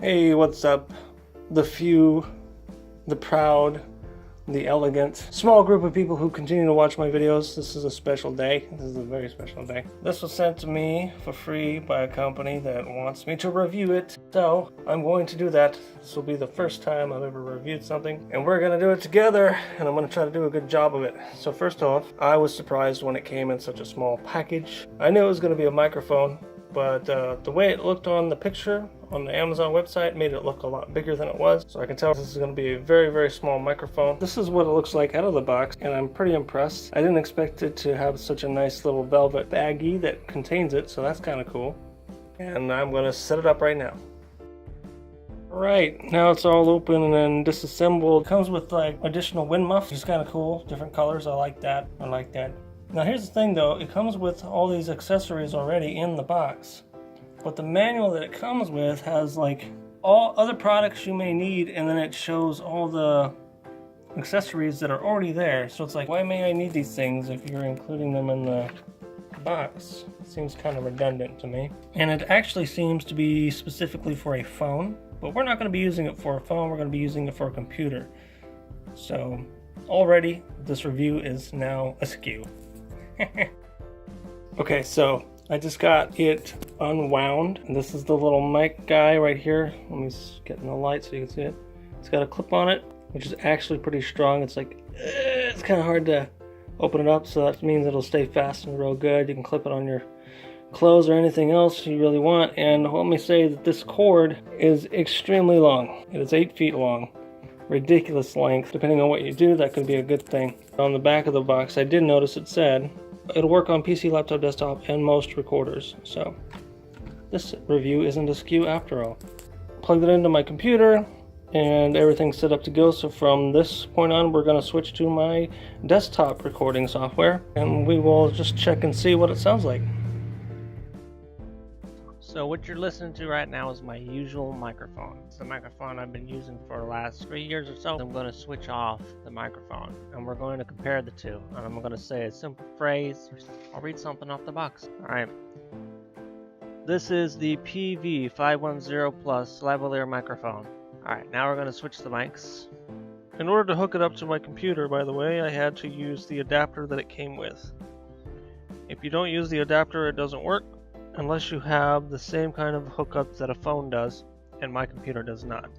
Hey, what's up? The few, the proud, the elegant, small group of people who continue to watch my videos. This is a special day. This is a very special day. This was sent to me for free by a company that wants me to review it. So I'm going to do that. This will be the first time I've ever reviewed something, and we're gonna do it together, and I'm gonna try to do a good job of it. So first off, I was surprised when it came in such a small package. I knew it was gonna be a microphone, but the way it looked on the picture on the Amazon website made it look a lot bigger than it was. So I can tell this is going to be a very, very small microphone. This is what it looks like out of the box, and I'm pretty impressed. I didn't expect it to have such a nice little velvet baggie that contains it, so that's kind of cool. And I'm going to set it up right now. Right, now it's all open and then disassembled. It comes with like additional wind muffs, which is kind of cool. Different colors, I like that. Now here's the thing though, it comes with all these accessories already in the box. But the manual that it comes with has like all other products you may need, and then it shows all the accessories that are already there. So it's like, why may I need these things if you're including them in the box? It seems kind of redundant to me. And it actually seems to be specifically for a phone, but we're not going to be using it for a phone, we're going to be using it for a computer. So already this review is now askew. Okay, so I just got it unwound, and this is the little mic guy right here. Let me get in the light so you can see it. It's got a clip on it, which is actually pretty strong. It's like, it's kind of hard to open it up, so that means it'll stay fastened real good. You can clip it on your clothes or anything else you really want. And let me say that this cord is extremely long. It is 8 feet long. Ridiculous length. Depending on what you do, that could be a good thing. On the back of the box, I did notice it said it'll work on PC, laptop, desktop, and most recorders. So this review isn't askew after all. Plugged it into my computer and everything's set up to go. So from this point on, we're going to switch to my desktop recording software, and we will just check and see what it sounds like. So what you're listening to right now is my usual microphone. It's the microphone I've been using for the last 3 years or so. I'm going to switch off the microphone, and we're going to compare the two. And I'm going to say a simple phrase. I'll read something off the box. Alright. This is the PV510 Plus lavalier microphone. Alright, now we're going to switch the mics. In order to hook it up to my computer, by the way, I had to use the adapter that it came with. If you don't use the adapter, it doesn't work, unless you have the same kind of hookup that a phone does, and my computer does not.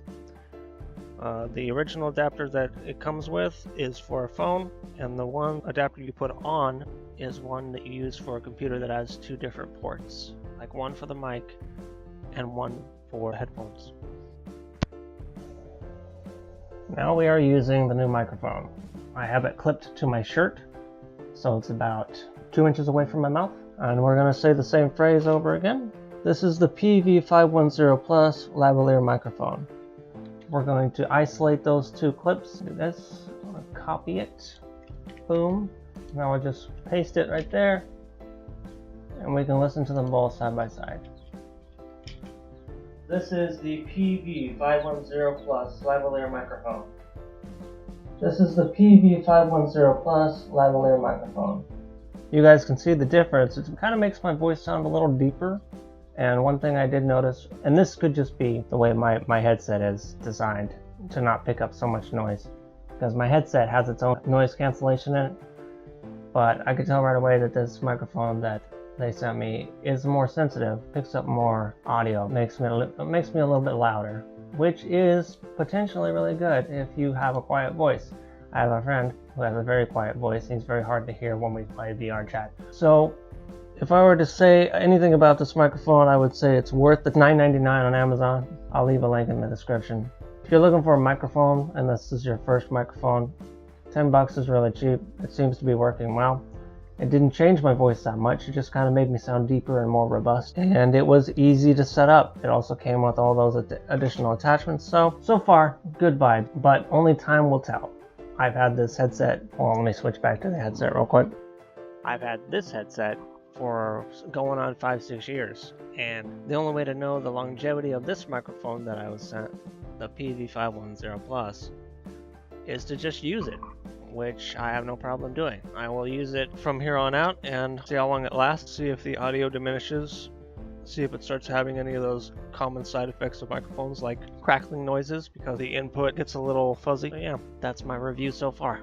The original adapter that it comes with is for a phone, and the one adapter you put on is one that you use for a computer that has two different ports, like one for the mic and one for headphones. Now we are using the new microphone. I have it clipped to my shirt, so it's about 2 inches away from my mouth. And we're going to say the same phrase over again. This is the PV510 Plus lavalier microphone. We're going to isolate those two clips. Do this. I'm going to copy it. Boom. Now I'll just paste it right there. And we can listen to them both side by side. This is the PV510 Plus lavalier microphone. This is the PV510 Plus lavalier microphone. You guys can see the difference. It kind of makes my voice sound a little deeper. And one thing I did notice, and this could just be the way my headset is designed to not pick up so much noise, because my headset has its own noise cancellation in it. But I could tell right away that this microphone that they sent me is more sensitive, picks up more audio, makes me a little bit louder, which is potentially really good if you have a quiet voice. I have a friend who has a very quiet voice. He's very hard to hear when we play VR chat. So if I were to say anything about this microphone, I would say it's worth the $9.99 on Amazon. I'll leave a link in the description. If you're looking for a microphone and this is your first microphone, $10 is really cheap. It seems to be working well. It didn't change my voice that much. It just kind of made me sound deeper and more robust. And it was easy to set up. It also came with all those additional attachments. So far, good vibe, but only time will tell. I've had this headset, well, let me switch back to the headset real quick. I've had this headset for going on 5-6 years, and the only way to know the longevity of this microphone that I was sent, the PV510 Plus, is to just use it, which I have no problem doing. I will use it from here on out and see how long it lasts, see if the audio diminishes See if it starts having any of those common side effects of microphones like crackling noises because the input gets a little fuzzy. But yeah, that's my review so far.